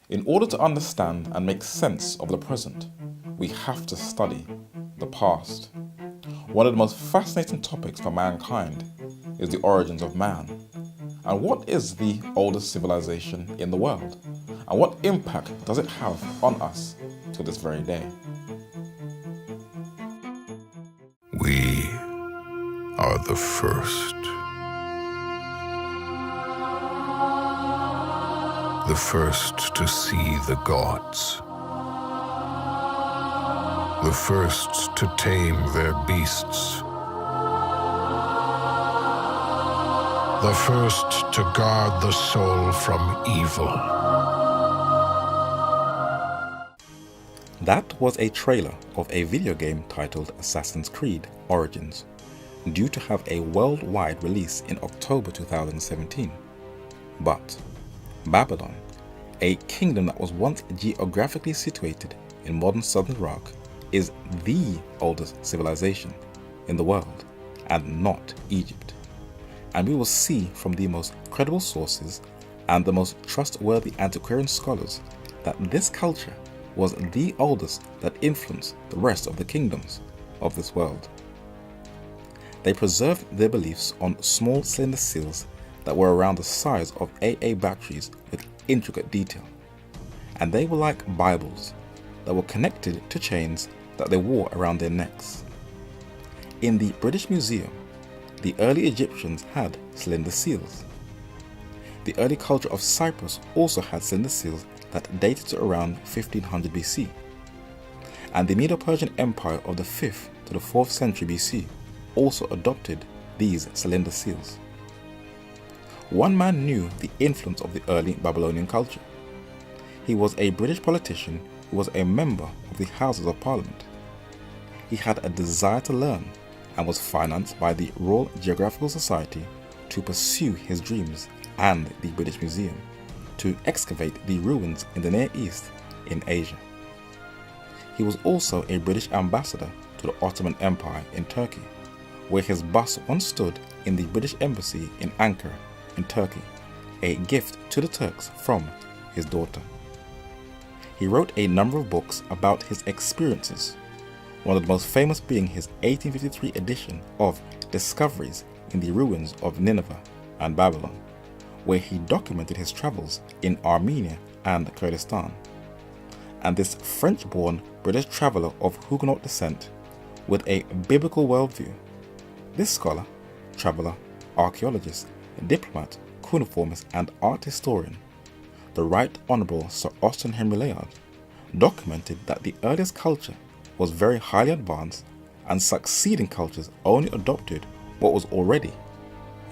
In order to understand and make sense of the present, we have to study the past. One of the most fascinating topics for mankind is the origins of man. And what is the oldest civilization in the world? And what impact does it have on us to this very day? We are the first. The first to see the gods. The first to tame their beasts. The first to guard the soul from evil. That was a trailer of a video game titled Assassin's Creed Origins, due to have a worldwide release in October 2017. But Babylon, a kingdom that was once geographically situated in modern southern Iraq, is the oldest civilization in the world and not Egypt. And we will see from the most credible sources and the most trustworthy antiquarian scholars that this culture was the oldest that influenced the rest of the kingdoms of this world. They preserved their beliefs on small cylinder seals that were around the size of AA batteries with intricate detail, and they were like Bibles that were connected to chains that they wore around their necks. In the British Museum, the early Egyptians had cylinder seals. The early culture of Cyprus also had cylinder seals that dated to around 1500 BC, and the Medo-Persian Empire of the 5th to the 4th century BC also adopted these cylinder seals. One man knew the influence of the early Babylonian culture. He was a British politician who was a member of the Houses of Parliament. He had a desire to learn and was financed by the Royal Geographical Society to pursue his dreams, and the British Museum to excavate the ruins in the Near East in Asia. He was also a British ambassador to the Ottoman Empire in Turkey, where his bust once stood in the British Embassy in Ankara in Turkey, a gift to the Turks from his daughter. He wrote a number of books about his experiences, one of the most famous being his 1853 edition of Discoveries in the Ruins of Nineveh and Babylon, where he documented his travels in Armenia and Kurdistan. And this French-born British traveller of Huguenot descent with a biblical worldview, this scholar, traveller, archaeologist, diplomat, cuneiformist and art historian, the Right Honourable Sir Austin Henry Layard, documented that the earliest culture was very highly advanced and succeeding cultures only adopted what was already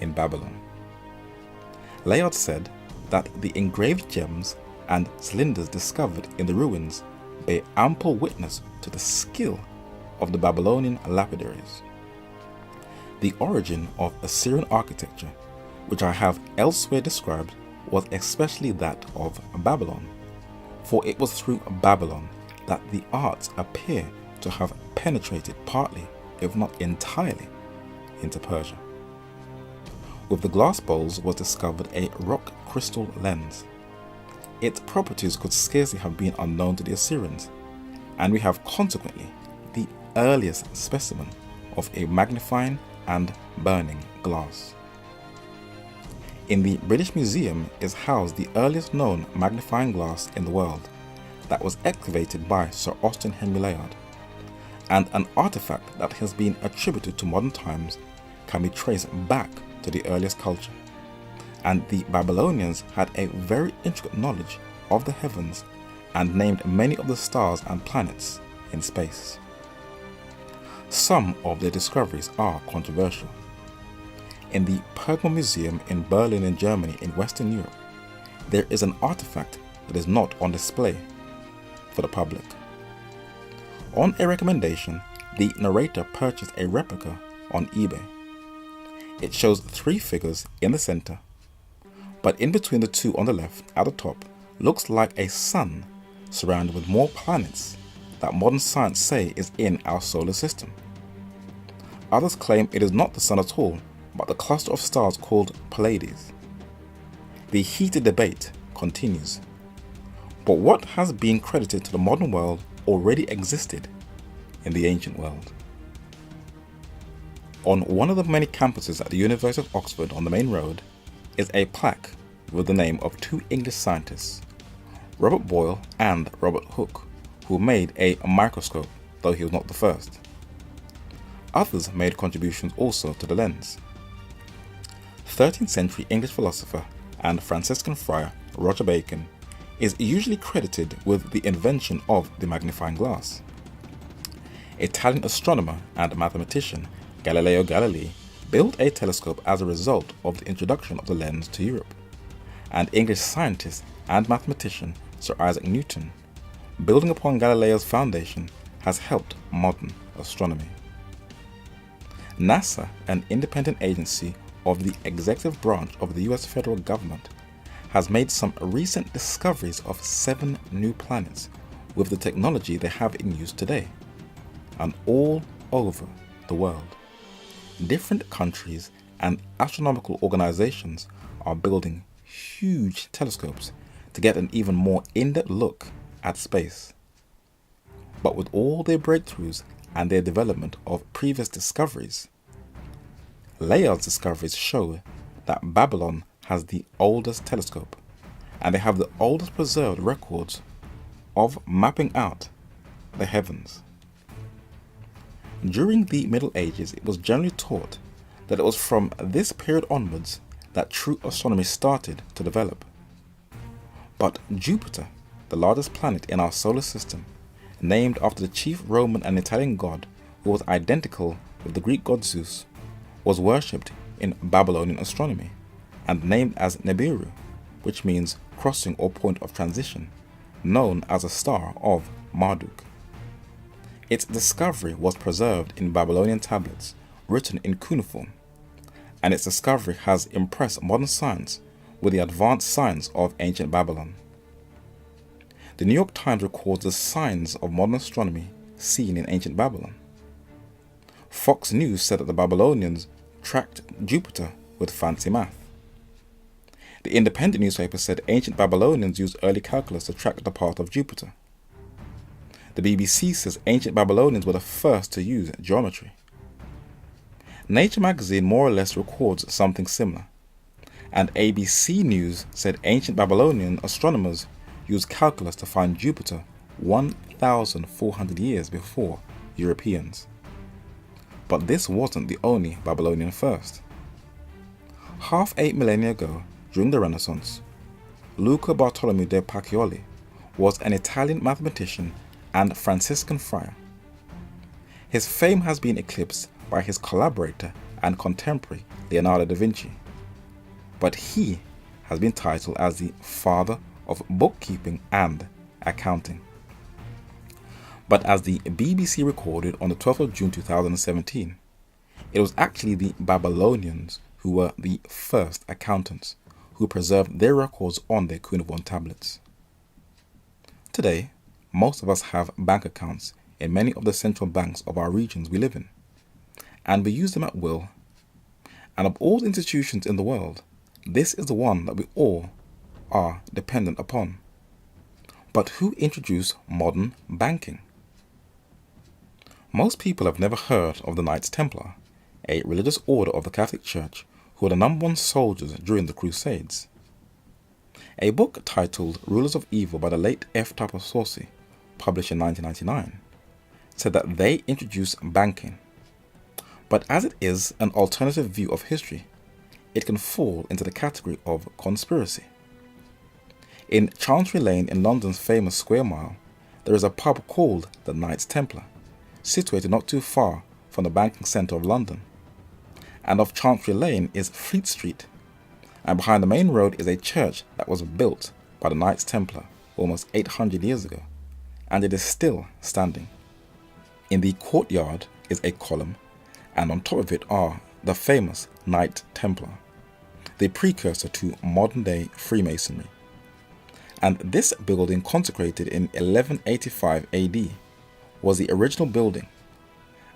in Babylon. Layard said that the engraved gems and cylinders discovered in the ruins bear ample witness to the skill of the Babylonian lapidaries. The origin of Assyrian architecture, which I have elsewhere described, was especially that of Babylon, for it was through Babylon that the arts appear to have penetrated partly, if not entirely, into Persia. With the glass bowls was discovered a rock crystal lens. Its properties could scarcely have been unknown to the Assyrians, and we have consequently the earliest specimen of a magnifying and burning glass. In the British Museum is housed the earliest known magnifying glass in the world that was excavated by Sir Austin Henry Layard, and an artifact that has been attributed to modern times can be traced back to the earliest culture, and the Babylonians had a very intricate knowledge of the heavens and named many of the stars and planets in space. Some of their discoveries are controversial. In the Pergamon Museum in Berlin in Germany in Western Europe, there is an artifact that is not on display for the public. On a recommendation, the narrator purchased a replica on eBay. It shows 3 figures in the center, but in between the 2 on the left at the top looks like a sun surrounded with more planets that modern science say is in our solar system. Others claim it is not the sun at all, but the cluster of stars called Pleiades. The heated debate continues. But what has been credited to the modern world already existed in the ancient world. On one of the many campuses at the University of Oxford on the main road is a plaque with the name of two English scientists, Robert Boyle and Robert Hooke, who made a microscope, though he was not the first. Others made contributions also to the lens. 13th century English philosopher and Franciscan friar Roger Bacon is usually credited with the invention of the magnifying glass. Italian astronomer and mathematician Galileo Galilei built a telescope as a result of the introduction of the lens to Europe, and English scientist and mathematician Sir Isaac Newton, building upon Galileo's foundation, has helped modern astronomy. NASA, an independent agency of the executive branch of the US federal government, has made some recent discoveries of 7 new planets with the technology they have in use today, and all over the world. Different countries and astronomical organizations are building huge telescopes to get an even more in-depth look at space. But with all their breakthroughs and their development of previous discoveries, Layard's discoveries show that Babylon has the oldest telescope, and they have the oldest preserved records of mapping out the heavens. During the Middle Ages, it was generally taught that it was from this period onwards that true astronomy started to develop. But Jupiter, the largest planet in our solar system, named after the chief Roman and Italian god who was identical with the Greek god Zeus, was worshipped in Babylonian astronomy and named as Nibiru, which means crossing or point of transition, known as a star of Marduk. Its discovery was preserved in Babylonian tablets written in cuneiform, and its discovery has impressed modern science with the advanced science of ancient Babylon. The New York Times records the signs of modern astronomy seen in ancient Babylon. Fox News said that the Babylonians tracked Jupiter with fancy math. The Independent newspaper said ancient Babylonians used early calculus to track the path of Jupiter. The BBC says ancient Babylonians were the first to use geometry. Nature magazine more or less records something similar, and ABC News said ancient Babylonian astronomers used calculus to find Jupiter 1,400 years before Europeans. But this wasn't the only Babylonian first. Half a millennia ago, during the Renaissance, Luca Bartolomeo de Pacioli was an Italian mathematician and Franciscan friar. His fame has been eclipsed by his collaborator and contemporary Leonardo da Vinci, but he has been titled as the father of bookkeeping and accounting. But as the BBC recorded on the 12th of June 2017, it was actually the Babylonians who were the first accountants who preserved their records on their cuneiform tablets. Today, most of us have bank accounts in many of the central banks of our regions we live in, and we use them at will. And of all the institutions in the world, this is the one that we all are dependent upon. But who introduced modern banking? Most people have never heard of the Knights Templar, a religious order of the Catholic Church who were the #1 soldiers during the Crusades. A book titled Rulers of Evil by the late F. Tapossosi, published in 1999, said that they introduced banking. But as it is an alternative view of history, it can fall into the category of conspiracy. In Chancery Lane in London's famous Square Mile, there is a pub called the Knights Templar, situated not too far from the banking centre of London. And off Chancery Lane is Fleet Street, and behind the main road is a church that was built by the Knights Templar almost 800 years ago, and it is still standing. In the courtyard is a column, and on top of it are the famous Knight Templar, the precursor to modern-day Freemasonry. And this building, consecrated in 1185 AD, was the original building,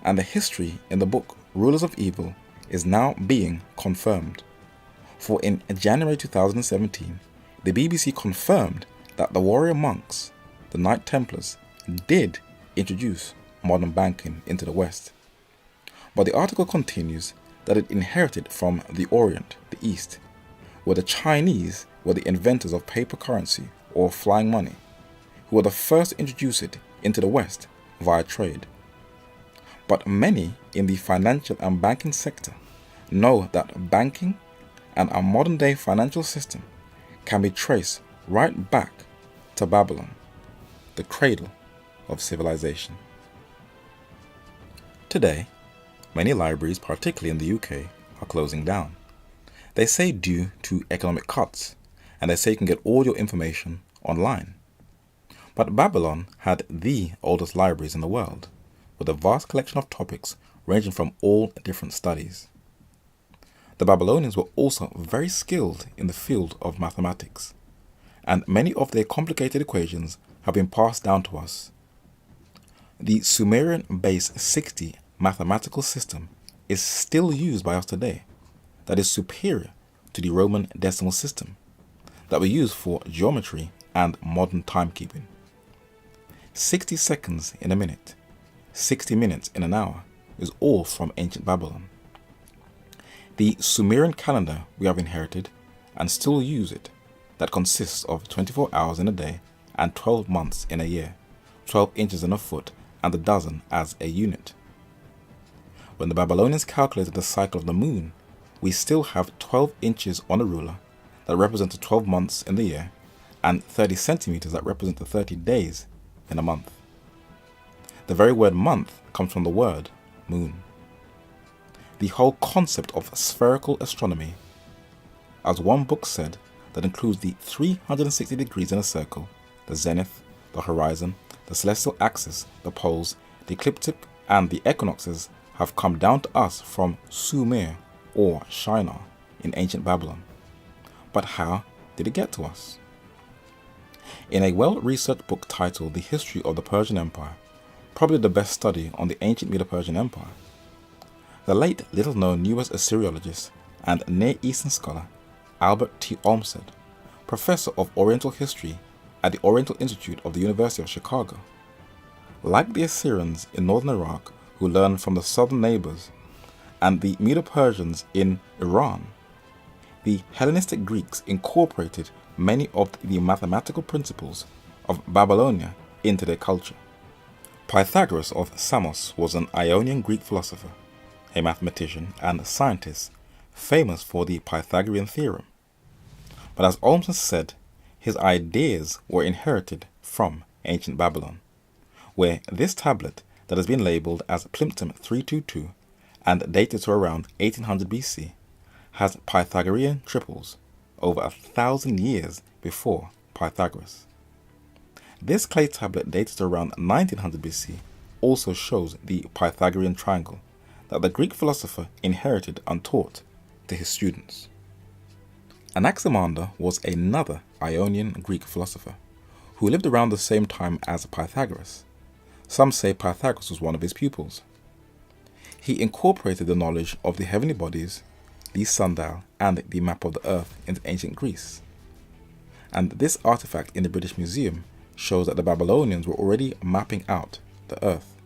and the history in the book Rulers of Evil is now being confirmed. For in January 2017, the BBC confirmed that the warrior monks, the Knight Templars, did introduce modern banking into the West. But the article continues that it inherited from the Orient, the East, where the Chinese were the inventors of paper currency or flying money, who were the first to introduce it into the West via trade. But many in the financial and banking sector know that banking and our modern-day financial system can be traced right back to Babylon, the cradle of civilization. Today, many libraries, particularly in the UK, are closing down. They say due to economic cuts, and they say you can get all your information online. But Babylon had the oldest libraries in the world, with a vast collection of topics ranging from all different studies. The Babylonians were also very skilled in the field of mathematics, and many of their complicated equations have been passed down to us. The Sumerian base 60 mathematical system is still used by us today, that is superior to the Roman decimal system that we use for geometry and modern timekeeping. 60 seconds in a minute, 60 minutes in an hour is all from ancient Babylon. The Sumerian calendar we have inherited and still use it, that consists of 24 hours in a day and 12 months in a year, 12 inches in a foot, and a dozen as a unit. When the Babylonians calculated the cycle of the moon, we still have 12 inches on a ruler that represent the 12 months in the year, and 30 centimeters that represent the 30 days in a month. The very word month comes from the word moon. The whole concept of spherical astronomy, as one book said, that includes the 360 degrees in a circle, the zenith, the horizon, the celestial axis, the poles, the ecliptic, and the equinoxes, have come down to us from Sumer or Shinar in ancient Babylon. But how did it get to us? In a well-researched book titled The History of the Persian Empire, probably the best study on the ancient Medo-Persian Empire, the late little-known US Assyriologist and Near Eastern scholar Albert T. Olmsted, professor of Oriental History at the Oriental Institute of the University of Chicago, like the Assyrians in northern Iraq who learned from the southern neighbors, and the Medo-Persians in Iran, the Hellenistic Greeks incorporated many of the mathematical principles of Babylonia into their culture. Pythagoras of Samos was an Ionian Greek philosopher, a mathematician and scientist famous for the Pythagorean theorem. But as Olmsted said, his ideas were inherited from ancient Babylon, where this tablet that has been labeled as Plimpton 322 and dated to around 1800 BC has Pythagorean triples over 1,000 years before Pythagoras. This clay tablet dated to around 1900 BC also shows the Pythagorean triangle that the Greek philosopher inherited untaught to his students. Anaximander was another Ionian Greek philosopher who lived around the same time as Pythagoras. Some say Pythagoras was one of his pupils. He incorporated the knowledge of the heavenly bodies, the sundial, and the map of the earth into ancient Greece. And this artifact in the British Museum shows that the Babylonians were already mapping out the earth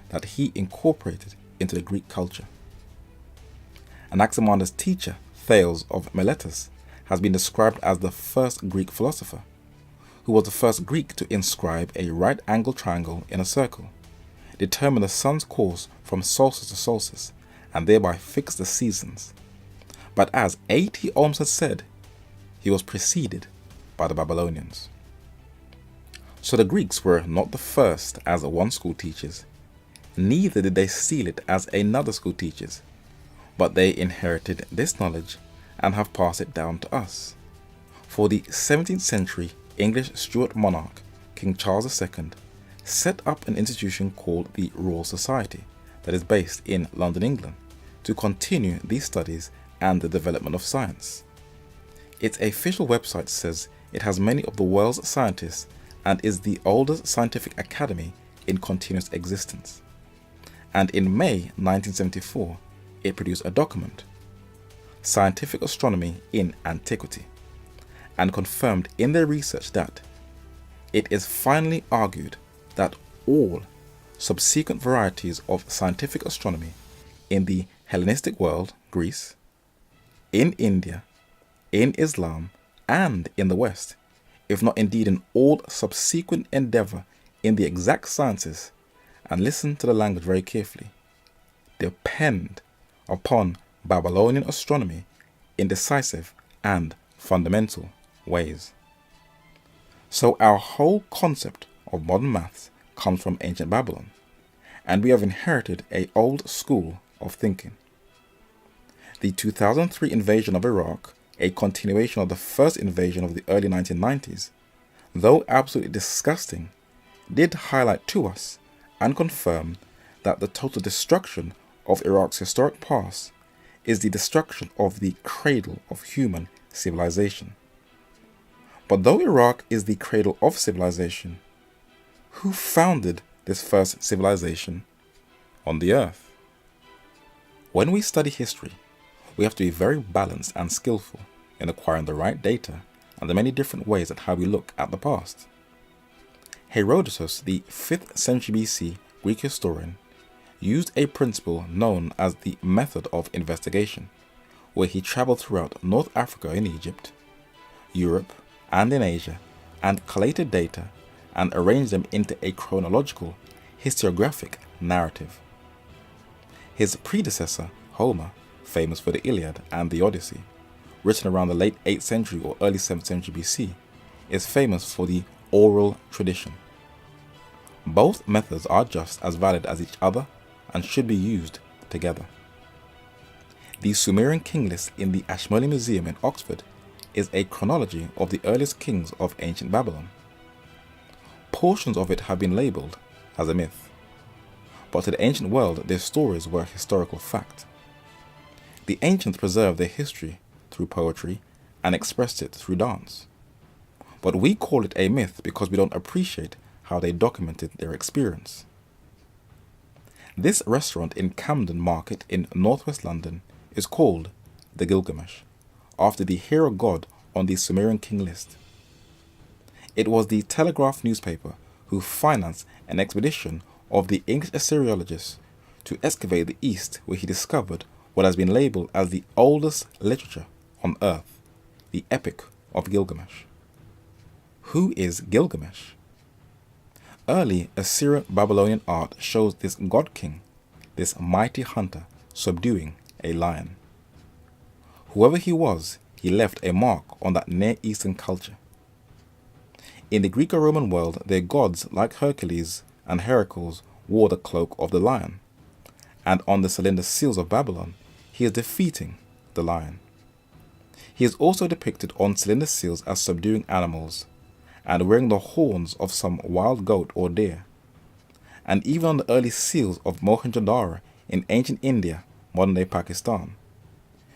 that he incorporated into the Greek culture. Anaximander's teacher, Thales of Miletus, has been described as the first Greek philosopher, who was the first Greek to inscribe a right-angled triangle in a circle, determine the sun's course from solstice to solstice, and thereby fix the seasons. But as A.T. Olmsted said, he was preceded by the Babylonians. So the Greeks were not the first as one school teachers, neither did they steal it as another school teaches, but they inherited this knowledge and have passed it down to us. For the 17th century English Stuart monarch, King Charles II, set up an institution called the Royal Society that is based in London, England, to continue these studies and the development of science. Its official website says it has many of the world's scientists and is the oldest scientific academy in continuous existence. And in May 1974, it produced a document, Scientific Astronomy in Antiquity, and confirmed in their research that it is finally argued that all subsequent varieties of scientific astronomy in the Hellenistic world, Greece, in India, in Islam, and in the West, if not indeed in all subsequent endeavor in the exact sciences, and listen to the language very carefully, depend upon Babylonian astronomy in decisive and fundamental ways. So our whole concept of modern maths comes from ancient Babylon, and we have inherited an old school of thinking. The 2003 invasion of Iraq, a continuation of the first invasion of the early 1990s, though absolutely disgusting, did highlight to us and confirm that the total destruction of Iraq's historic past is the destruction of the cradle of human civilization. But though Iraq is the cradle of civilization, who founded this first civilization on the earth? When we study history, we have to be very balanced and skillful in acquiring the right data and the many different ways at how we look at the past. Herodotus, the 5th century BC Greek historian, used a principle known as the method of investigation, where he traveled throughout North Africa in Egypt, Europe, and in Asia, and collated data and arranged them into a chronological, historiographic narrative. His predecessor, Homer, famous for the Iliad and the Odyssey, written around the late 8th century or early 7th century BC, is famous for the oral tradition. Both methods are just as valid as each other and should be used together. The Sumerian king list in the Ashmolean Museum in Oxford is a chronology of the earliest kings of ancient Babylon. Portions of it have been labelled as a myth, but to the ancient world their stories were historical fact. The ancients preserved their history through poetry and expressed it through dance. But we call it a myth because we don't appreciate how they documented their experience. This restaurant in Camden Market in northwest London is called the Gilgamesh, after the hero god on the Sumerian king list. It was the Telegraph newspaper who financed an expedition of the English Assyriologist to excavate the east, where he discovered what has been labelled as the oldest literature on earth, the Epic of Gilgamesh. Who is Gilgamesh? Early Assyrian Babylonian art shows this god king, this mighty hunter, subduing a lion. Whoever he was, he left a mark on that Near Eastern culture. In the Greco-Roman world, their gods like Hercules and Heracles wore the cloak of the lion, and on the cylinder seals of Babylon, he is defeating the lion. He is also depicted on cylinder seals as subduing animals, and wearing the horns of some wild goat or deer. And even on the early seals of Mohenjo-daro in ancient India, modern-day Pakistan,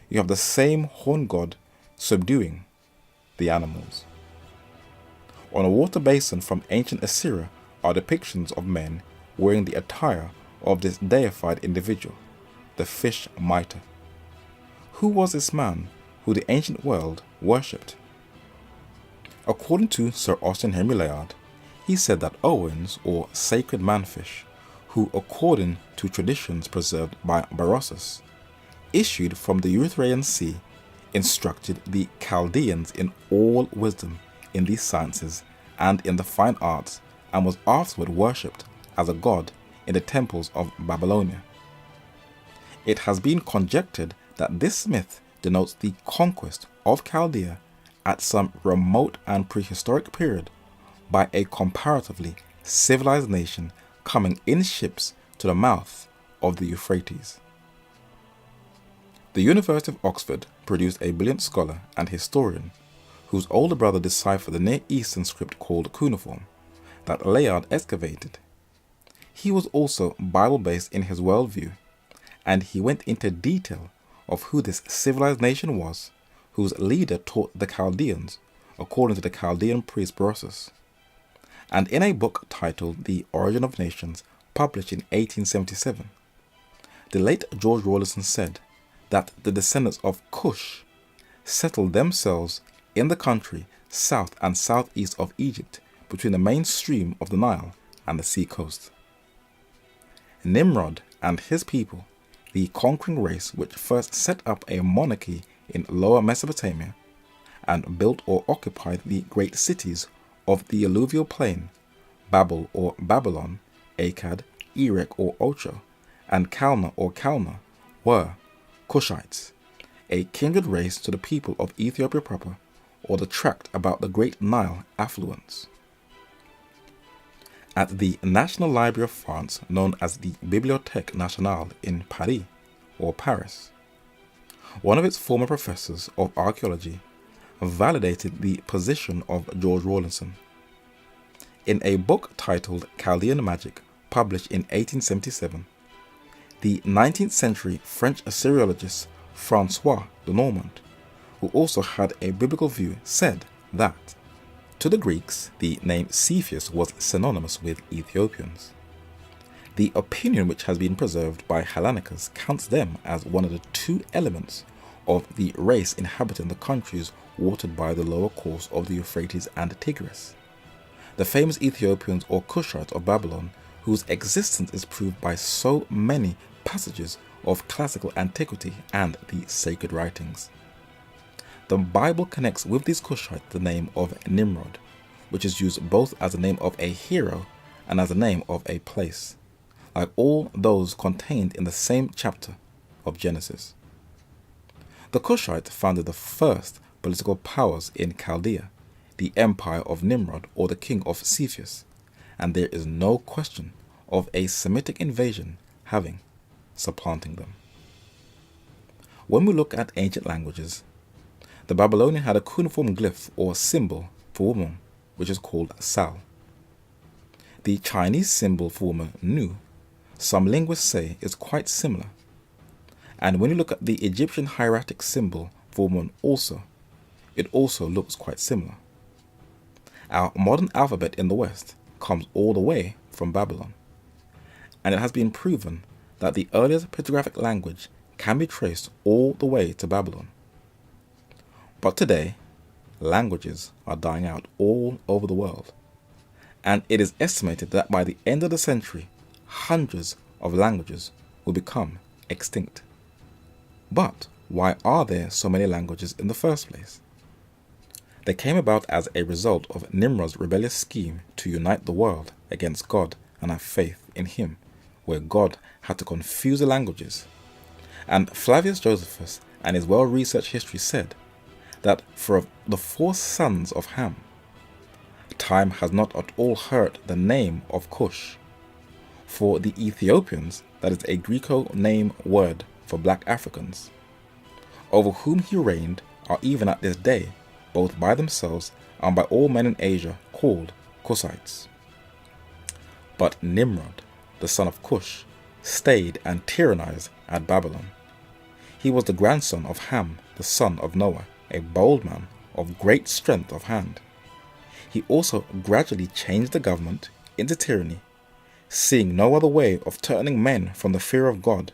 you have the same horn god subduing the animals. On a water basin from ancient Assyria are depictions of men wearing the attire of this deified individual, the fish mitre. Who was this man who the ancient world worshipped? According to Sir Austin Henry Layard, he said that Owens, or sacred manfish, who according to traditions preserved by Berosus, issued from the Erythraean Sea, instructed the Chaldeans in all wisdom in these sciences and in the fine arts, and was afterward worshipped as a god in the temples of Babylonia. It has been conjectured that this myth denotes the conquest of Chaldea at some remote and prehistoric period by a comparatively civilized nation coming in ships to the mouth of the Euphrates. The University of Oxford produced a brilliant scholar and historian whose older brother deciphered the Near Eastern script called cuneiform that Layard excavated. He was also Bible-based in his worldview, and he went into detail of who this civilized nation was, whose leader taught the Chaldeans, according to the Chaldean priest Berosus. And in a book titled The Origin of Nations, published in 1877, the late George Rawlinson said that the descendants of Cush settled themselves in the country south and southeast of Egypt between the main stream of the Nile and the sea coast. Nimrod and his people, the conquering race which first set up a monarchy in Lower Mesopotamia and built or occupied the great cities of the alluvial plain, Babel or Babylon, Akkad, Erech or Ocho, and Calneh or Calneh, were Cushites, a kindred race to the people of Ethiopia proper, or the tract about the great Nile affluents. At the National Library of France, known as the Bibliothèque Nationale in Paris, or Paris, one of its former professors of archaeology validated the position of George Rawlinson. In a book titled Chaldean Magic, published in 1877, the 19th century French Assyriologist François de Normand, who also had a biblical view, said that to the Greeks the name Cepheus was synonymous with Ethiopians. The opinion which has been preserved by Hellenicus counts them as one of the two elements of the race inhabiting the countries watered by the lower course of the Euphrates and Tigris. The famous Ethiopians or Cushites of Babylon, whose existence is proved by so many passages of classical antiquity and the sacred writings. The Bible connects with these Cushites the name of Nimrod, which is used both as the name of a hero and as the name of a place, like all those contained in the same chapter of Genesis. The Cushites founded the first political powers in Chaldea, the empire of Nimrod or the king of Cepheus, and there is no question of a Semitic invasion having supplanting them. When we look at ancient languages, the Babylonian had a cuneiform glyph or symbol for woman, which is called Sal. The Chinese symbol for woman, Nu, some linguists say is quite similar. And when you look at the Egyptian hieratic symbol for woman also, it also looks quite similar. Our modern alphabet in the West comes all the way from Babylon, and it has been proven that the earliest pictographic language can be traced all the way to Babylon. But today, languages are dying out all over the world, and it is estimated that by the end of the century, hundreds of languages will become extinct. But why are there so many languages in the first place? They came about as a result of Nimrod's rebellious scheme to unite the world against God and have faith in him, where God had to confuse the languages. And Flavius Josephus and his well-researched history said that for the 4 sons of Ham, time has not at all hurt the name of Cush. For the Ethiopians, that is a Greco-name word for black Africans, over whom he reigned, are even at this day, both by themselves and by all men in Asia, called Cushites. But Nimrod, the son of Cush, stayed and tyrannized at Babylon. He was the grandson of Ham, the son of Noah, a bold man of great strength of hand. He also gradually changed the government into tyranny, seeing no other way of turning men from the fear of God,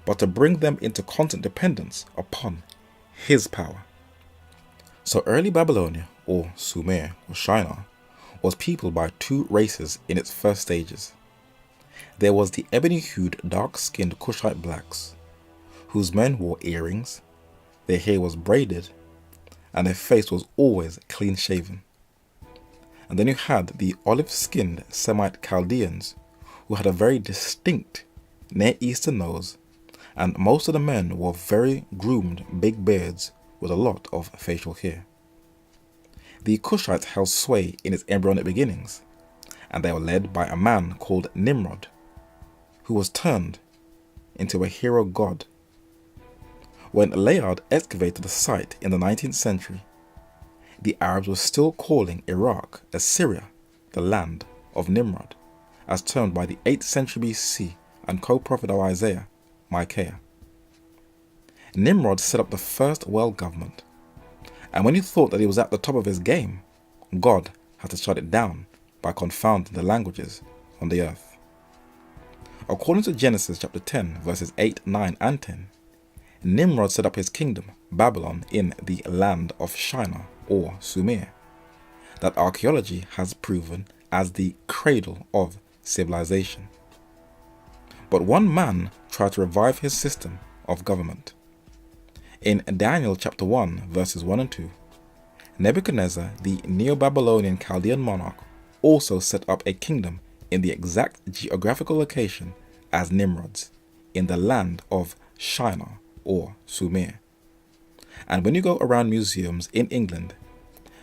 but to bring them into constant dependence upon his power. So early Babylonia, or Sumer or Shinar, was peopled by 2 races in its first stages. There was the ebony-hued, dark-skinned Cushite blacks, whose men wore earrings, their hair was braided, and their face was always clean-shaven. And then you had the olive-skinned Semite Chaldeans, who had a very distinct Near Eastern nose, and most of the men wore very groomed big beards with a lot of facial hair. The Cushites held sway in its embryonic beginnings, and they were led by a man called Nimrod, who was turned into a hero god. When Layard excavated the site in the 19th century, the Arabs were still calling Iraq, Assyria, the land of Nimrod, as termed by the 8th century BC and co-prophet of Isaiah, Micaiah. Nimrod set up the first world government, and when he thought that he was at the top of his game, God had to shut it down by confounding the languages on the earth. According to Genesis chapter 10, verses 8, 9, and 10, Nimrod set up his kingdom, Babylon, in the land of Shinar, or Sumer. that archaeology has proven as the cradle of civilization. But one man tried to revive his system of government. In Daniel chapter 1 verses 1 and 2, Nebuchadnezzar, the Neo-Babylonian Chaldean monarch, also set up a kingdom in the exact geographical location as Nimrod's, in the land of Shinar or Sumer. And when you go around museums in England,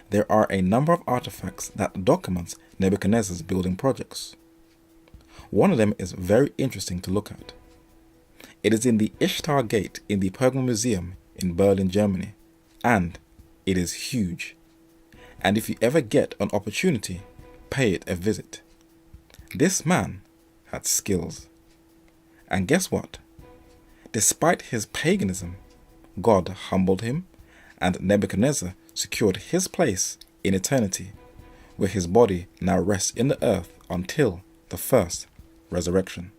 there are a number of artifacts that documents Nebuchadnezzar's building projects. One of them is very interesting to look at. It is in the Ishtar Gate in the Pergamon Museum in Berlin, Germany, and it is huge. And if you ever get an opportunity, pay it a visit. This man had skills. And guess what? Despite his paganism, God humbled him, and Nebuchadnezzar secured his place in eternity, where his body now rests in the earth until the first resurrection.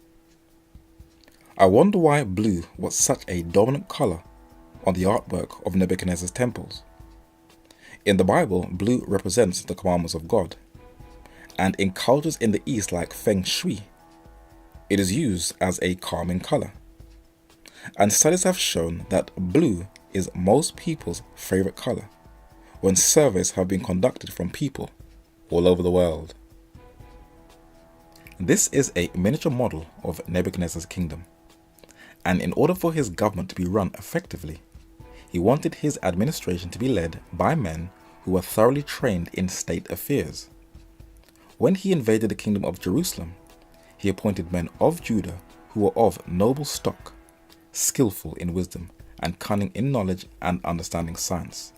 I wonder why blue was such a dominant color on the artwork of Nebuchadnezzar's temples. In the Bible, blue represents the commandments of God, and in cultures in the East like Feng Shui, it is used as a calming color. And studies have shown that blue is most people's favorite color when surveys have been conducted from people all over the world. This is a miniature model of Nebuchadnezzar's kingdom, and in order for his government to be run effectively, he wanted his administration to be led by men who were thoroughly trained in state affairs. When he invaded the kingdom of Jerusalem, he appointed men of Judah who were of noble stock, skillful in wisdom, and cunning in knowledge and understanding science.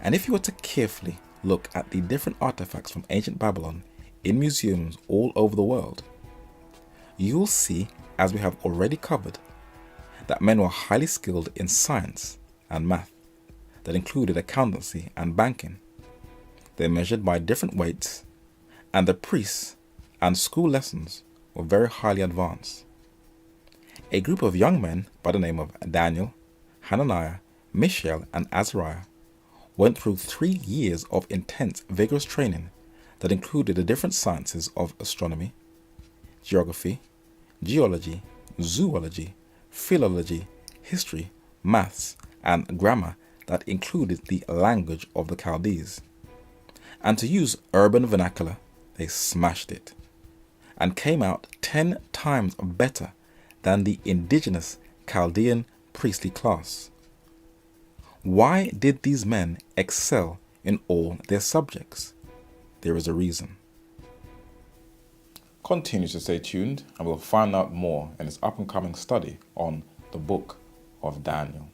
And if you were to carefully look at the different artifacts from ancient Babylon in museums all over the world, you will see, as we have already covered, that men were highly skilled in science and math that included accountancy and banking. They measured by different weights, and the priests and school lessons were very highly advanced. A group of young men by the name of Daniel, Hananiah, Mishael, and Azariah went through 3 years of intense, vigorous training that included the different sciences of astronomy, geography, geology, zoology, philology, history, maths, and grammar that included the language of the Chaldees. And to use urban vernacular, they smashed it and came out 10 times better than the indigenous Chaldean priestly class. Why did these men excel in all their subjects? There is a reason. Continue to stay tuned and we'll find out more in this up and coming study on the book of Daniel.